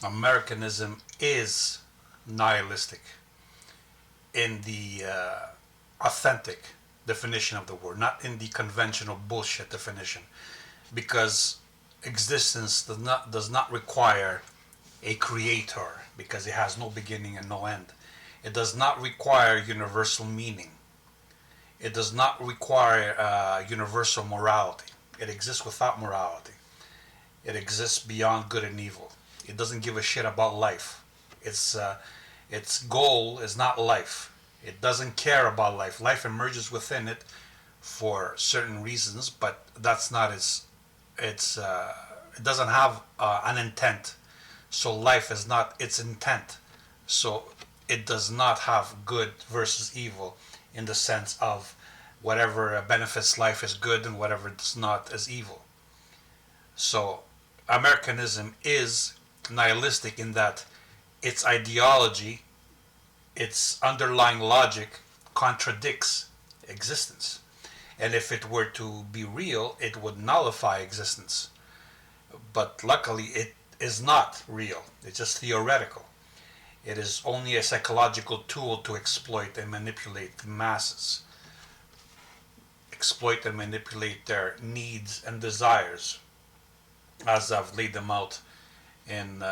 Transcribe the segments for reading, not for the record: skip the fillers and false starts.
Americanism is nihilistic in the authentic definition of the word, not in the conventional bullshit definition, because existence does not require a creator because it has no beginning and no end. It does not require universal meaning. It does not require universal morality. It exists without morality. It exists beyond good and evil. It doesn't give a shit about life. Its goal is not life. It doesn't care about life. Life emerges within it for certain reasons, but that's not it doesn't have an intent. So life is not its intent. So it does not have good versus evil in the sense of whatever benefits life is good and whatever does not is evil. So Americanism is nihilistic in that its ideology, its underlying logic contradicts existence. And if it were to be real, it would nullify existence. But luckily, it is not real. It's just theoretical. It is only a psychological tool to exploit and manipulate the masses, exploit and manipulate their needs and desires, as I've laid them out in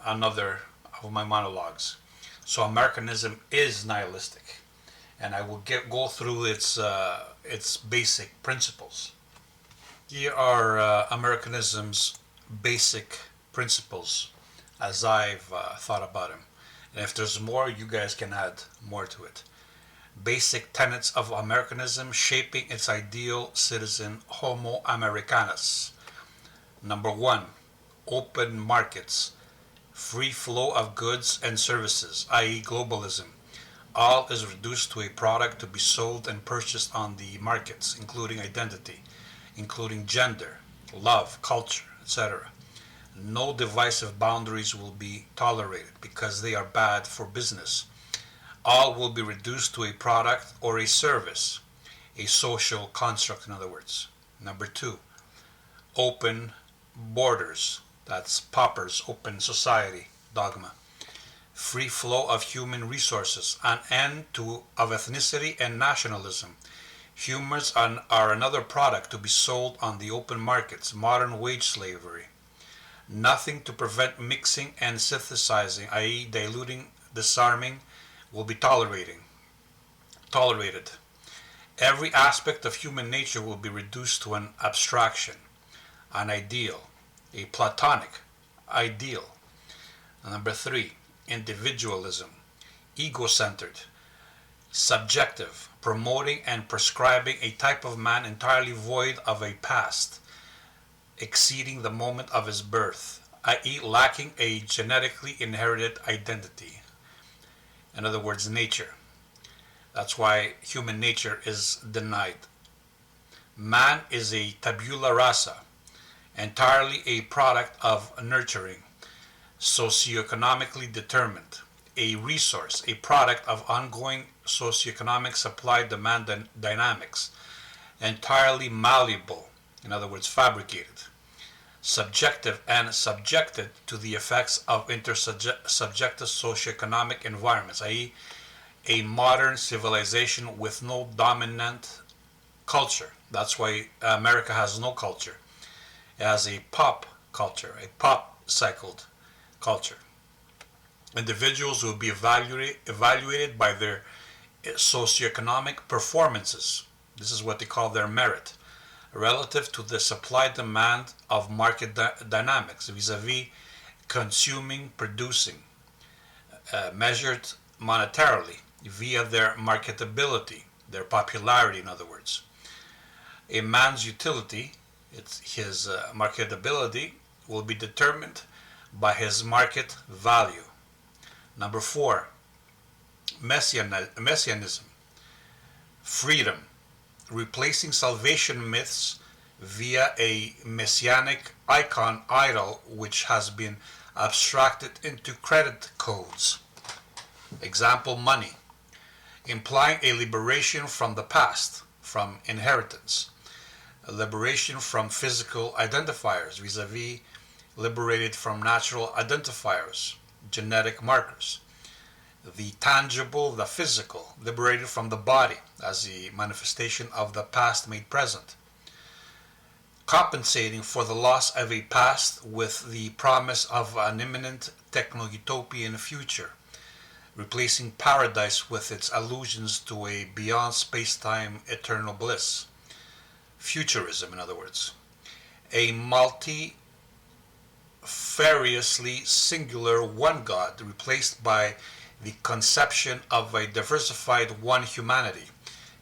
another of my monologues. So Americanism is nihilistic, and I will go through its basic principles. Here are Americanism's basic principles as I've thought about them. And if there's more, you guys can add more to it. Basic tenets of Americanism shaping its ideal citizen, Homo Americanus. Number one, open markets, free flow of goods and services, i.e., globalism. All is reduced to a product to be sold and purchased on the markets, including identity, including gender, love, culture, etc. No divisive boundaries will be tolerated because they are bad for business. All will be reduced to a product or a service, a social construct, in other words. Number two, open borders. That's Popper's open society dogma. Free flow of human resources, an end of ethnicity and nationalism. Humans are another product to be sold on the open markets, modern wage slavery. Nothing to prevent mixing and synthesizing, i.e., diluting, disarming, will be tolerated. Every aspect of human nature will be reduced to an abstraction, an ideal, a platonic ideal. Number three, individualism, ego-centered, subjective, promoting and prescribing a type of man entirely void of a past, exceeding the moment of his birth, i.e., lacking a genetically inherited identity. In other words, nature. That's why human nature is denied. Man is a tabula rasa, entirely a product of nurturing, socioeconomically determined, a resource, a product of ongoing socioeconomic supply-demand dynamics, entirely malleable, in other words, fabricated, subjective and subjected to the effects of intersubjective socioeconomic environments, i.e., a modern civilization with no dominant culture. That's why America has no culture. It has a pop culture, a pop cycled culture. Individuals will be evaluated by their socioeconomic performances. This is what they call their merit, relative to the supply-demand of market dynamics, vis-a-vis consuming, producing, measured monetarily via their marketability, their popularity, in other words. A man's utility, his marketability, will be determined by his market value. Number four, messianism, freedom, replacing salvation myths via a messianic icon idol which has been abstracted into credit codes. Example, money, implying a liberation from the past, from inheritance, a liberation from physical identifiers vis-a-vis liberated from natural identifiers, genetic markers. The tangible, the physical, liberated from the body as the manifestation of the past made present, compensating for the loss of a past with the promise of an imminent techno-utopian future, replacing paradise with its allusions to a beyond space-time eternal bliss. Futurism, in other words. A multifariously singular one God replaced by the conception of a diversified one humanity.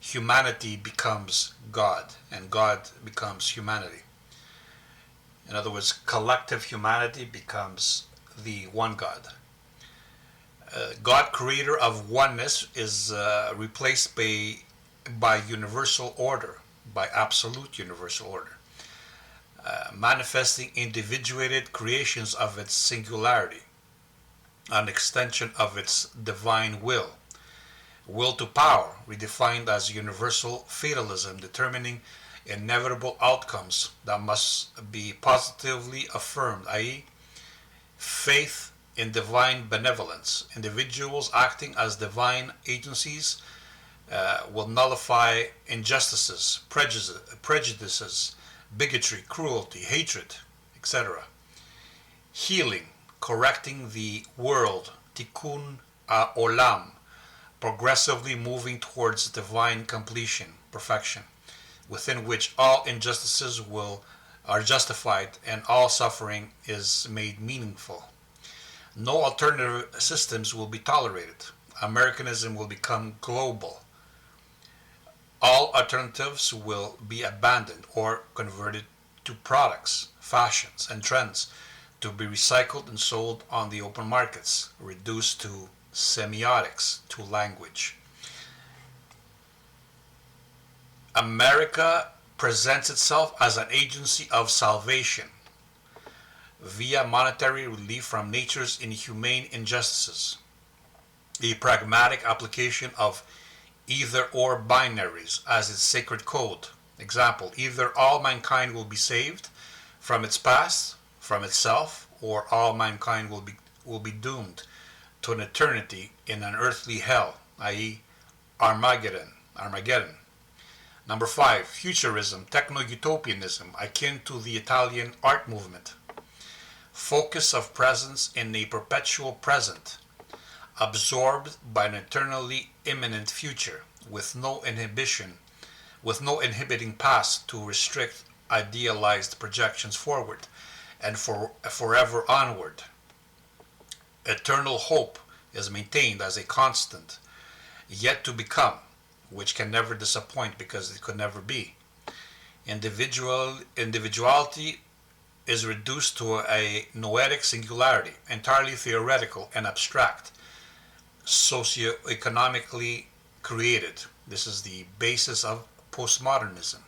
Humanity becomes God, and God becomes humanity. In other words, collective humanity becomes the one God. God, creator of oneness, is replaced by universal order, by absolute universal order, manifesting individuated creations of its singularity, an extension of its divine will. Will to power, redefined as universal fatalism, determining inevitable outcomes that must be positively affirmed, i.e., faith in divine benevolence. Individuals acting as divine agencies will nullify injustices, prejudices, bigotry, cruelty, hatred, etc. Healing, correcting the world, tikkun olam, progressively moving towards divine completion, perfection, within which all injustices are justified and all suffering is made meaningful. No alternative systems will be tolerated. Americanism will become global. All alternatives will be abandoned or converted to products, fashions, and trends to be recycled and sold on the open markets, reduced to semiotics, to language. America presents itself as an agency of salvation via monetary relief from nature's inhumane injustices, a pragmatic application of either or binaries as its sacred code. Example, either all mankind will be saved from its past, from itself, or all mankind will be doomed to an eternity in an earthly hell, i.e., Armageddon. Number 5, futurism, techno-utopianism, akin to the Italian art movement. Focus of presence in a perpetual present, absorbed by an eternally imminent future, with no inhibiting past to restrict idealized projections forward and forever onward. Eternal hope is maintained as a constant, yet to become, which can never disappoint because it could never be. Individuality is reduced to a noetic singularity, entirely theoretical and abstract, socio-economically created. This is the basis of postmodernism.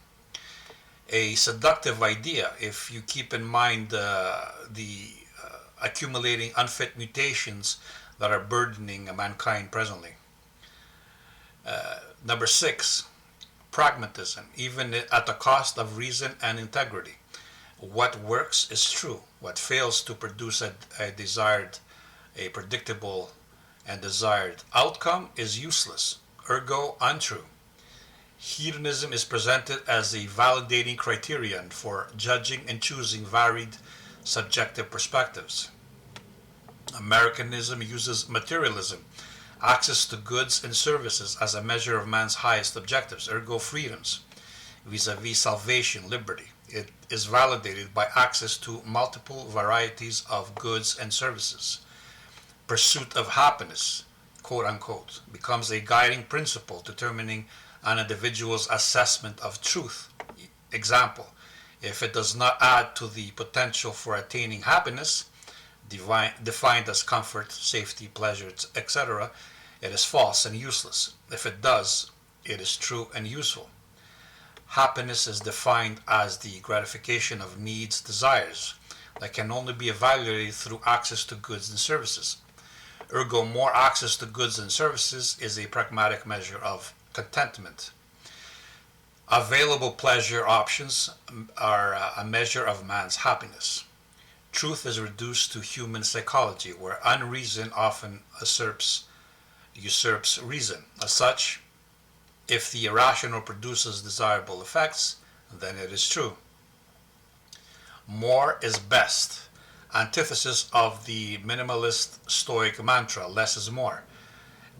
A seductive idea if you keep in mind the accumulating unfit mutations that are burdening mankind presently. Number 6, pragmatism, even at the cost of reason and integrity. What works is true. What fails to produce a predictable and desired outcome is useless, ergo untrue. Hedonism is presented as a validating criterion for judging and choosing varied subjective perspectives. Americanism uses materialism, access to goods and services, as a measure of man's highest objectives, ergo freedoms, vis-a-vis salvation, liberty. It is validated by access to multiple varieties of goods and services. Pursuit of happiness, quote unquote, becomes a guiding principle determining an individual's assessment of truth. Example, if it does not add to the potential for attaining happiness, defined as comfort, safety, pleasure, etc., it is false and useless. If it does, it is true and useful. Happiness is defined as the gratification of needs, desires, that can only be evaluated through access to goods and services. Ergo, more access to goods and services is a pragmatic measure of contentment. Available pleasure options are a measure of man's happiness. Truth is reduced to human psychology, where unreason often usurps reason. As such, if the irrational produces desirable effects, then it is true. More is best. Antithesis of the minimalist Stoic mantra, less is more.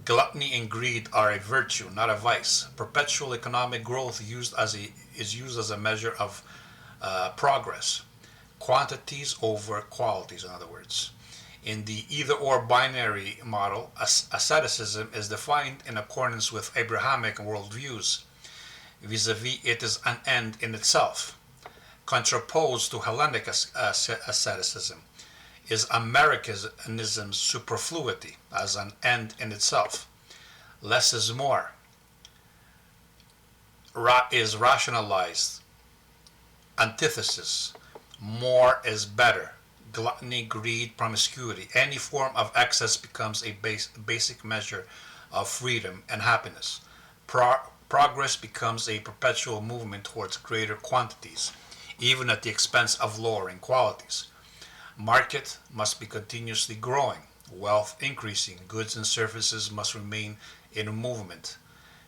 Gluttony and greed are a virtue, not a vice. Perpetual economic growth is used as a measure of progress. Quantities over qualities, in other words. In the either-or binary model, asceticism is defined in accordance with Abrahamic worldviews. Vis-a-vis, it is an end in itself. Contraposed to Hellenic asceticism is Americanism's superfluity as an end in itself. Less is more is rationalized. Antithesis: more is better. Gluttony, greed, promiscuity, any form of excess becomes a basic measure of freedom and happiness. Progress becomes a perpetual movement towards greater quantities, even at the expense of lowering qualities. Market must be continuously growing, wealth increasing, goods and services must remain in movement,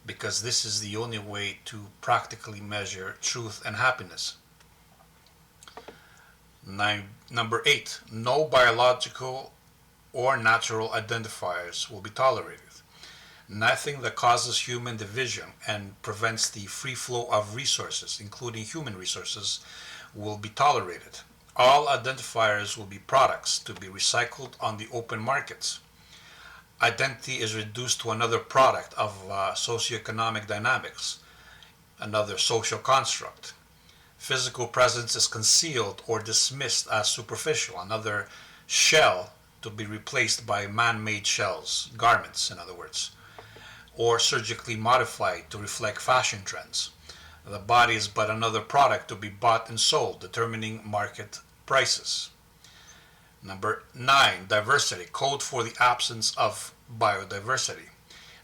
because this is the only way to practically measure truth and happiness. Number 8, no biological or natural identifiers will be tolerated. Nothing that causes human division and prevents the free flow of resources, including human resources, will be tolerated. All identifiers will be products to be recycled on the open markets. Identity is reduced to another product of socioeconomic dynamics, another social construct. Physical presence is concealed or dismissed as superficial, another shell to be replaced by man-made shells, garments in other words, or surgically modified to reflect fashion trends. The body is but another product to be bought and sold, determining market prices. Number 9, diversity, code for the absence of biodiversity.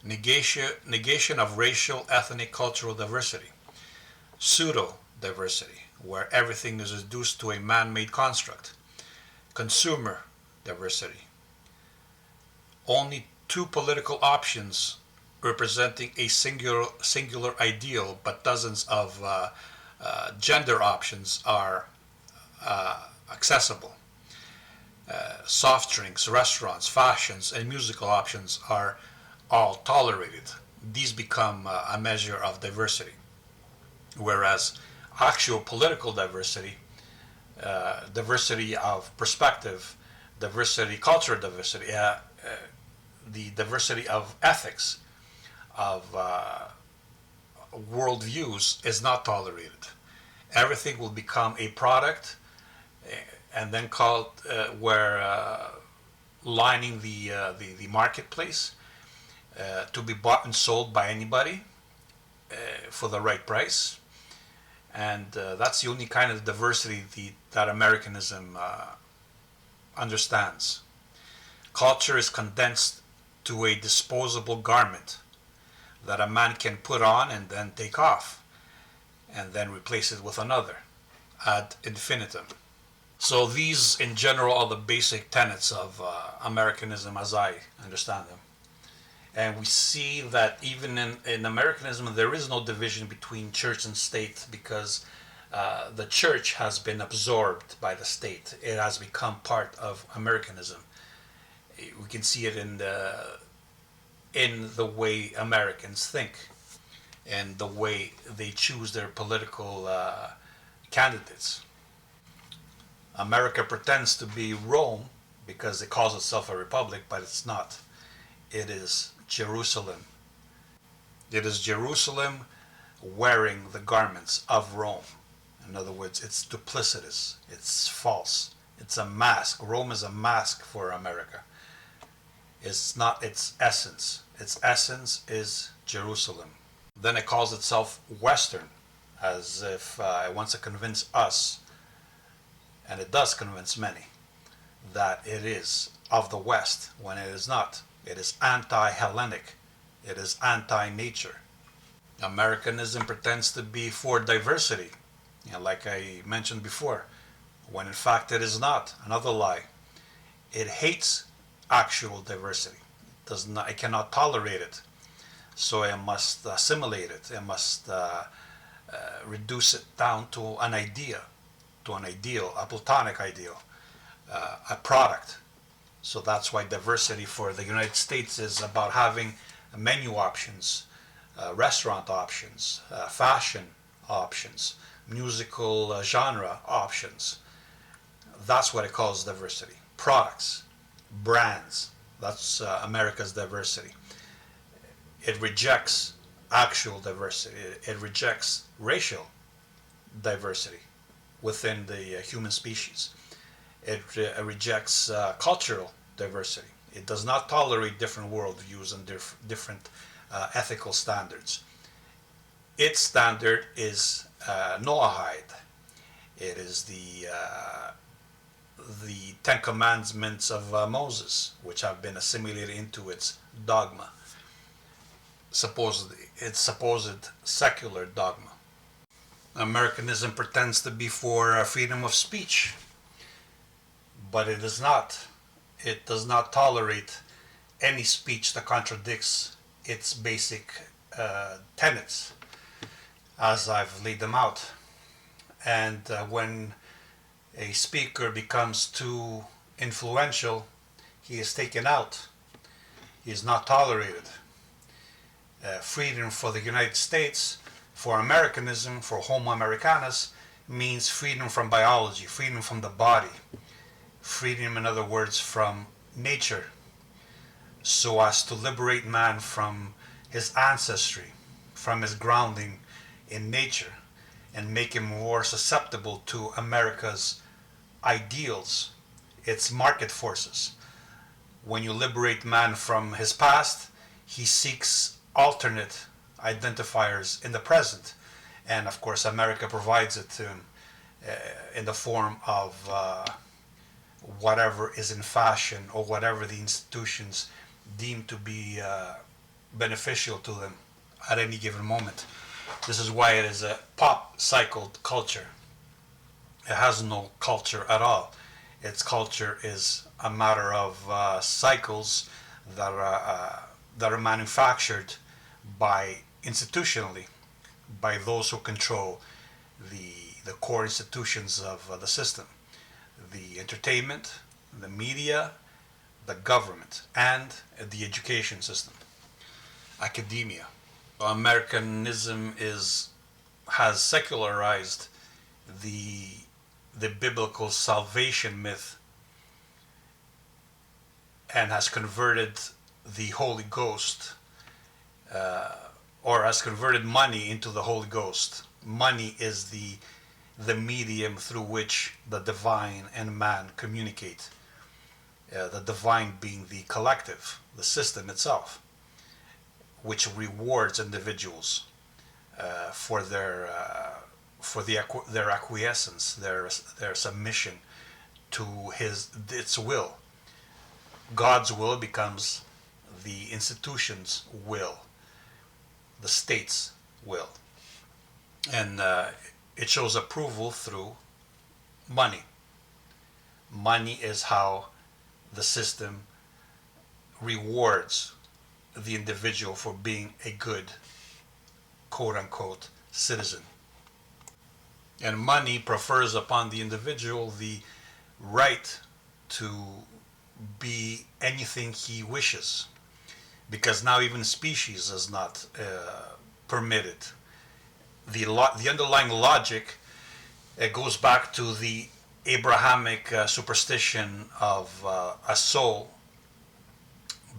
Negation of racial, ethnic, cultural diversity. Pseudo-diversity, where everything is reduced to a man-made construct. Consumer diversity. Only two political options representing a singular ideal, but dozens of gender options are accessible. Soft drinks, restaurants, fashions, and musical options are all tolerated. These become a measure of diversity. Whereas actual political diversity, diversity of perspective, diversity, cultural diversity, the diversity of ethics, of worldviews is not tolerated. Everything will become a product and then called where lining the marketplace to be bought and sold by anybody for the right price. And that's the only kind of diversity that Americanism understands. Culture is condensed to a disposable garment that a man can put on and then take off, and then replace it with another, ad infinitum. So these, in general, are the basic tenets of Americanism as I understand them. And we see that even in Americanism, there is no division between church and state, because the church has been absorbed by the state. It has become part of Americanism. We can see it in the way Americans think and the way they choose their political candidates. America pretends to be Rome because it calls itself a republic, but it's not. It is Jerusalem. It is Jerusalem wearing the garments of Rome. In other words, it's duplicitous, it's false, it's a mask. Rome is a mask for America. It's not its essence. Its essence is Jerusalem. Then it calls itself Western, as if it wants to convince us, and it does convince many, that it is of the West, when it is not. It is anti-Hellenic. It is anti-nature. Americanism pretends to be for diversity, like I mentioned before. when in fact it is not. Another lie. It hates actual diversity. It does not. It cannot tolerate it. So it must assimilate it. It must reduce it down to an idea, to an ideal, a platonic ideal, a product. So that's why diversity for the United States is about having menu options, restaurant options, fashion options, musical genre options. That's what it calls diversity. Products, brands. That's America's diversity. It rejects actual diversity. It rejects racial diversity within the human species. It rejects cultural diversity. It does not tolerate different worldviews and different ethical standards. Its standard is Noahide. It is the Ten Commandments of Moses, which have been assimilated into its dogma, supposedly its supposed secular dogma. Americanism pretends to be for freedom of speech, but it is not. It does not tolerate any speech that contradicts its basic tenets, as I've laid them out. And when a speaker becomes too influential, he is taken out. He is not tolerated. Freedom for the United States, for Americanism, for Homo Americanus, means freedom from biology, freedom from the body, freedom, in other words, from nature, so as to liberate man from his ancestry, from his grounding in nature, and make him more susceptible to America's ideals, its market forces. When you liberate man from his past, he seeks alternate identifiers in the present. And of course, America provides it to him in the form of whatever is in fashion or whatever the institutions deem to be beneficial to them at any given moment. This is why it is a pop cycled culture. It has no culture at all. Its culture is a matter of cycles that are manufactured by institutionally by those who control the core institutions of the system: the entertainment, the media, the government, and the education system, academia. Americanism has secularized the biblical salvation myth and has converted the Holy Ghost, or has converted money into the Holy Ghost. Money is the medium through which the divine and man communicate. The divine being the collective, the system itself, which rewards individuals for their acquiescence, their submission to its will. God's will becomes the institution's will, the state's will, and it shows approval through money. Money is how the system rewards the individual for being a good, quote-unquote, citizen. And money prefers upon the individual the right to be anything he wishes, because now even species is not permitted. The underlying logic, it goes back to the Abrahamic superstition of a soul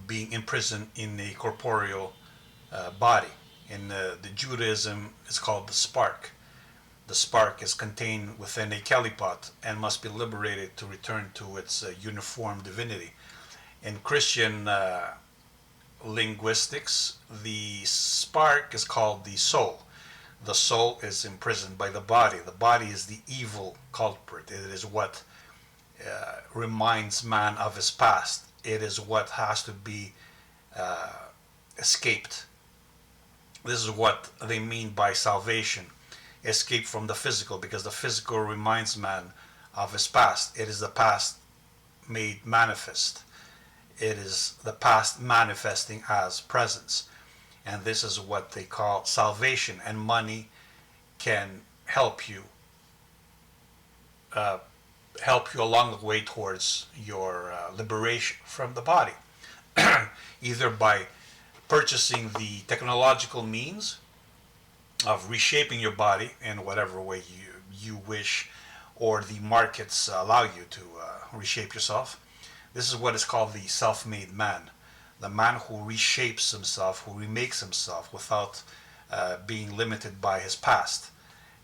being imprisoned in a corporeal body. In the Judaism, it's called the spark. The spark is contained within a kelipot and must be liberated to return to its uniform divinity. In Christian linguistics, the spark is called the soul. The soul is imprisoned by the body. The body is the evil culprit. It is what reminds man of his past. It is what has to be escaped. This is what they mean by salvation. Escape from the physical, because the physical reminds man of his past. It is the past made manifest. It is the past manifesting as presence. And this is what they call salvation. And money can uh, help you along the way towards your liberation from the body, either by purchasing the technological means of reshaping your body in whatever way you wish, or the markets allow you to reshape yourself. This is what is called the self-made man, the man who reshapes himself, who remakes himself without being limited by his past,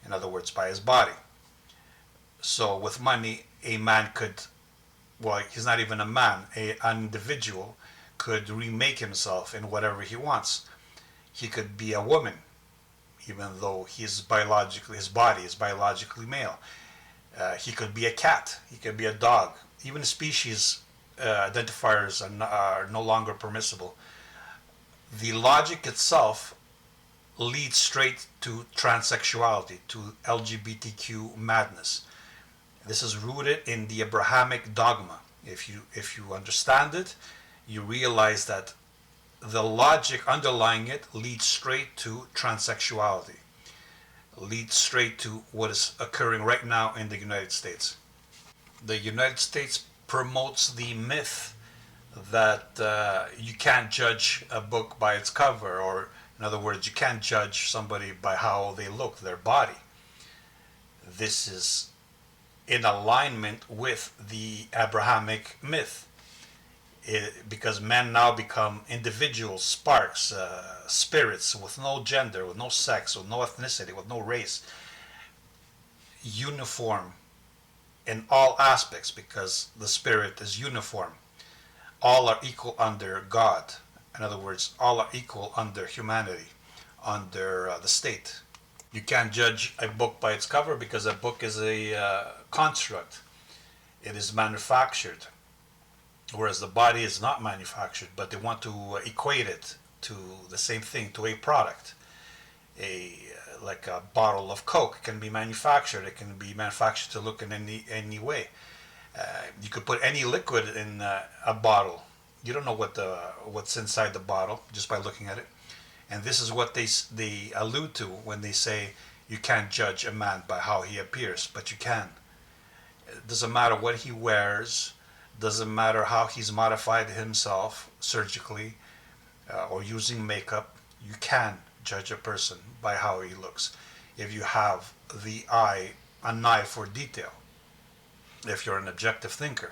in other words, by his body. So with money, a man could, well, he's not even a man, an individual could remake himself in whatever he wants. He could be a woman, even though his body is biologically male. He could be a cat. He could be a dog. Even species identifiers are no longer permissible. The logic itself leads straight to transsexuality, to LGBTQ madness. This is rooted in the Abrahamic dogma. If you understand it, you realize that the logic underlying it leads straight to transsexuality, leads straight to what is occurring right now in the United States. The United States promotes the myth that you can't judge a book by its cover, or in other words, you can't judge somebody by how they look, their body. This is in alignment with the Abrahamic myth. Because men now become individual sparks, spirits with no gender, with no sex, with no ethnicity, with no race, uniform in all aspects, because the spirit is uniform. All are equal under God. In other words, all are equal under humanity, under the state. You can't judge a book by its cover because a book is a construct. It is manufactured, whereas the body is not manufactured, but they want to equate it to the same thing, to a product. Like a bottle of Coke can be manufactured. It can be manufactured to look in any way. You could put any liquid in a bottle. You don't know what's inside the bottle just by looking at it. And this is what they allude to when they say you can't judge a man by how he appears, but you can. It doesn't matter what he wears. Doesn't matter how he's modified himself surgically or using makeup. You can judge a person by how he looks if you have an eye for detail, if you're an objective thinker,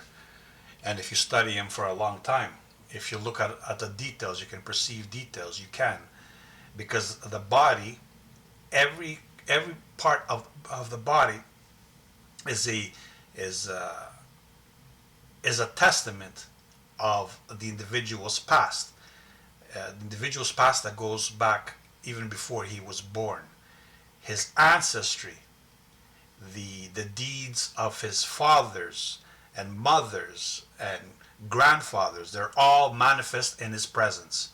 and if you study him for a long time. If you look at the details, you can perceive details. You can, because the body, every part of the body is a testament of the individual's past. The individual's past that goes back even before he was born. His ancestry, the deeds of his fathers and mothers and grandfathers, they're all manifest in his presence.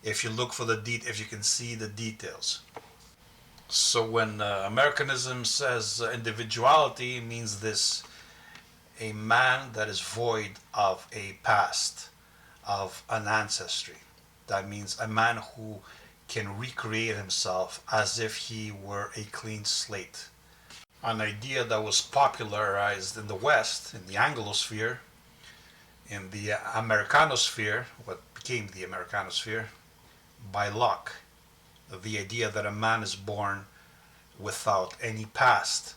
If you look for if you can see the details. So when Americanism says individuality, it means this: a man that is void of a past, of an ancestry. That means a man who can recreate himself as if he were a clean slate. An idea that was popularized in the West, in the Anglosphere, in the Americanosphere, what became the Americanosphere, by Locke. The idea that a man is born without any past,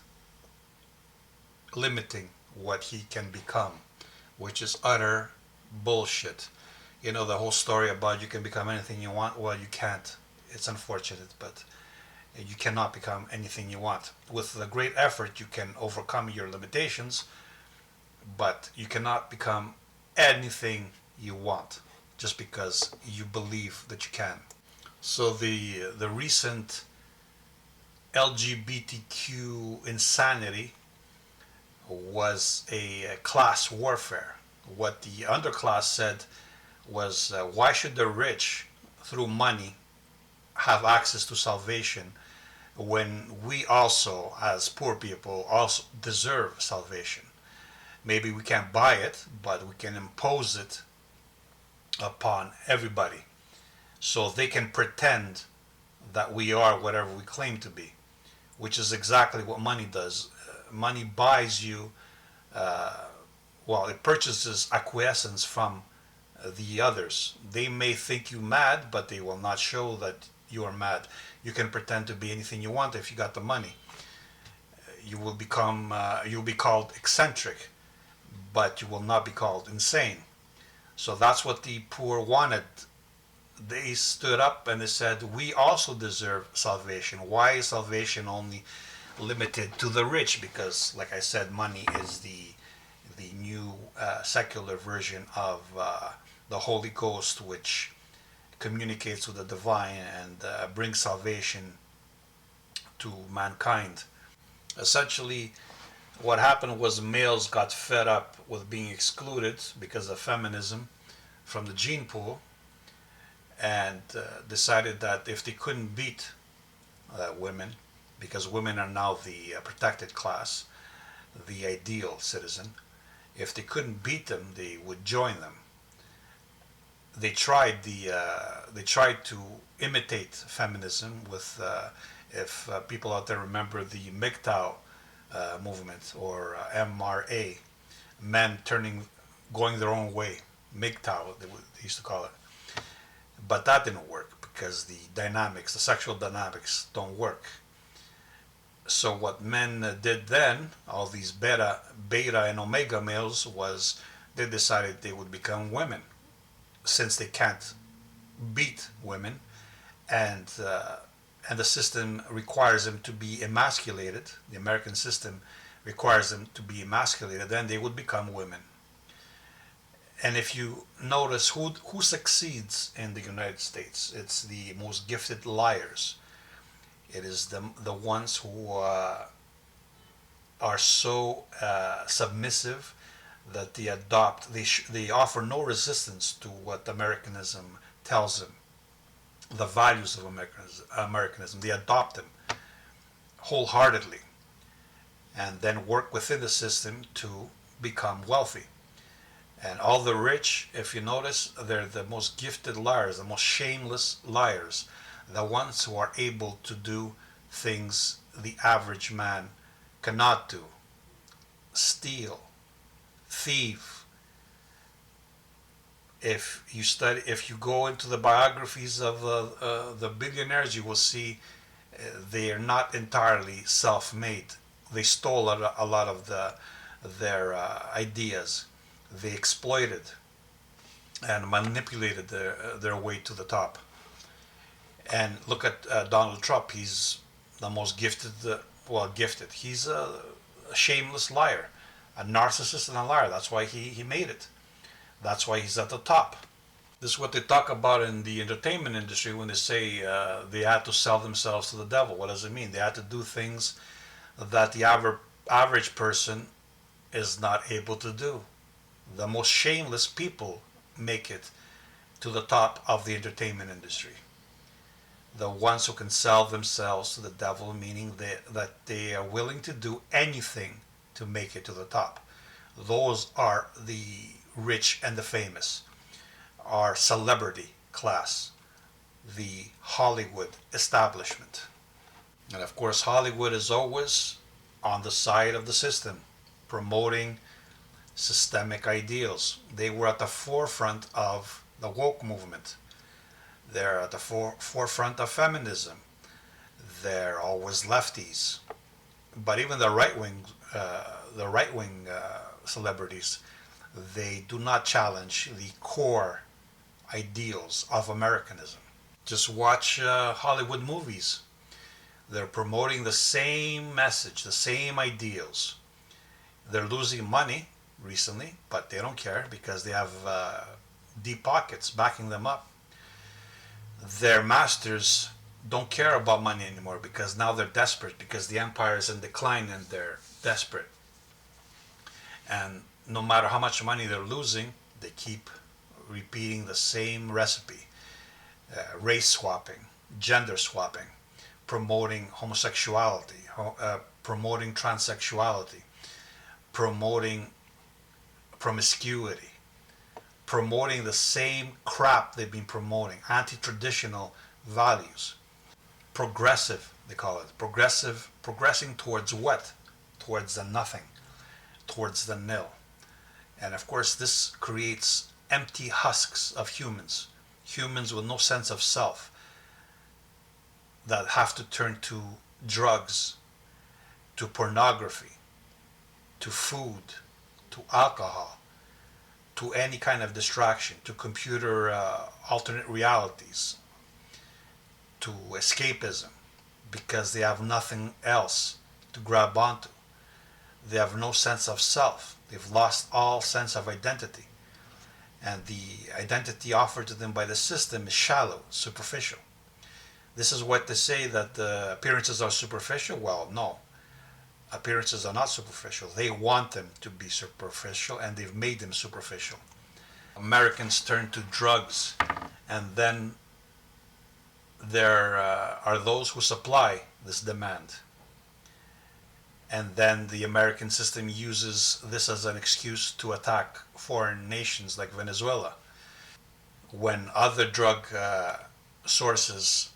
limiting what he can become, which is utter bullshit. You know, the whole story about you can become anything you want. Well, you can't. It's unfortunate, but you cannot become anything you want. With a great effort, you can overcome your limitations, but you cannot become anything you want just because you believe that you can. So the recent LGBTQ insanity was a class warfare. What the underclass said was, why should the rich, through money, have access to salvation when we also, as poor people, also deserve salvation? Maybe we can't buy it, but we can impose it upon everybody. So they can pretend that we are whatever we claim to be, which is exactly what money does. Money buys you, uh, well, it purchases acquiescence from the others. They may think you mad, but they will not show that you are mad. You can pretend to be anything you want if you got the money. You'll be called eccentric, but you will not be called insane. So that's what the poor wanted. They stood up and they said, we also deserve salvation. Why is salvation only limited to the rich? Because, like I said, money is the new secular version of the Holy Ghost, which communicates with the divine and brings salvation to mankind. Essentially, what happened was males got fed up with being excluded because of feminism from the gene pool, and decided that if they couldn't beat women, because women are now the protected class, the ideal citizen, if they couldn't beat them, they would join them. They tried to imitate feminism with if people out there remember the MGTOW movement, or MRA, men going their own way, MGTOW they used to call it. But that didn't work because the sexual dynamics don't work. So what men did then, all these beta and omega males, was they decided they would become women, since they can't beat women, and the system requires them to be emasculated. The American system requires them to be emasculated. Then they would become women. And if you notice who succeeds in the United States, it's the most gifted liars. It is the ones who are so submissive that they offer no resistance to what Americanism tells them, the values of Americanism. They adopt them wholeheartedly, and then work within the system to become wealthy. And all the rich, if you notice, they're the most gifted liars, the most shameless liars, the ones who are able to do things the average man cannot do: steal, thief. If you go into the biographies of the billionaires, you will see they are not entirely self-made. They stole a lot of their ideas. They exploited and manipulated their way to the top. And look at Donald Trump. He's the most gifted, gifted. He's a shameless liar, a narcissist and a liar. That's why he made it. That's why he's at the top. This is what they talk about in the entertainment industry when they say they had to sell themselves to the devil. What does it mean? They had to do things that the average person is not able to do. The most shameless people make it to the top of the entertainment industry. The ones who can sell themselves to the devil, meaning that they are willing to do anything to make it to the top. Those are the rich and the famous, our celebrity class, the Hollywood establishment. And of course, Hollywood is always on the side of the system, promoting systemic ideals. They were at the forefront of the woke movement. They're at the forefront of feminism. They're always lefties. But even the right wing celebrities, they do not challenge the core ideals of Americanism. Just watch Hollywood movies. They're promoting the same message, the same ideals. They're losing money recently, but they don't care because they have deep pockets backing them up. Their masters don't care about money anymore because now they're desperate, because the empire is in decline and they're desperate. And no matter how much money they're losing, they keep repeating the same recipe: race swapping, gender swapping, promoting homosexuality, promoting transsexuality, promoting promiscuity, promoting the same crap they've been promoting, anti-traditional values. Progressive, they call it. Progressive, progressing towards what? Towards the nothing, towards the nil. And of course, this creates empty husks of humans, humans with no sense of self, that have to turn to drugs, to pornography, to food, to alcohol, to any kind of distraction, to computer alternate realities, to escapism, because they have nothing else to grab onto. They have no sense of self. They've lost all sense of identity. And the identity offered to them by the system is shallow, superficial. This is what they say, that the appearances are superficial. Well, no. Appearances are not superficial. They want them to be superficial, and they've made them superficial. Americans turn to drugs, and then there are those who supply this demand. And then the American system uses this as an excuse to attack foreign nations like Venezuela, when other drug sources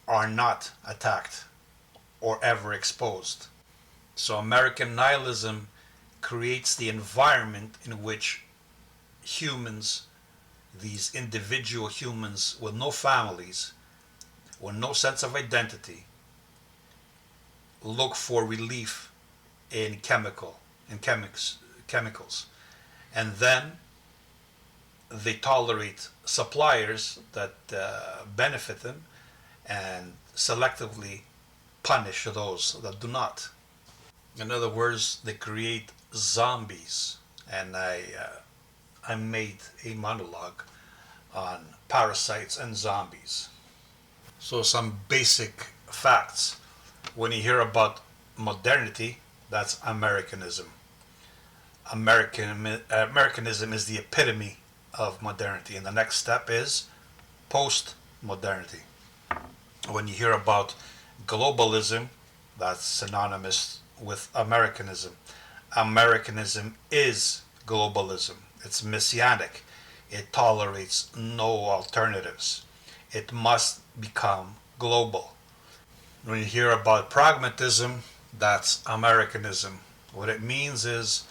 are not attacked or ever exposed. So American nihilism creates the environment in which humans, these individual humans with no families, with no sense of identity, look for relief in chemicals, and then they tolerate suppliers that benefit them, and selectively punish those that do not. In other words, they create zombies, and I made a monologue on parasites and zombies. So some basic facts. When you hear about modernity, that's Americanism. Americanism is the epitome of modernity, and the next step is post-modernity. When you hear about globalism, that's synonymous with Americanism. Americanism is globalism. It's messianic. It tolerates no alternatives. It must become global. When you hear about pragmatism, that's Americanism. What it means is,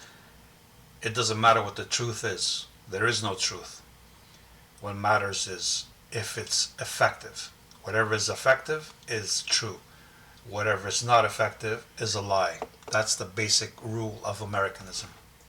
it doesn't matter what the truth is. There is no truth. What matters is if it's effective. Whatever is effective is true. Whatever is not effective is a lie. That's the basic rule of Americanism.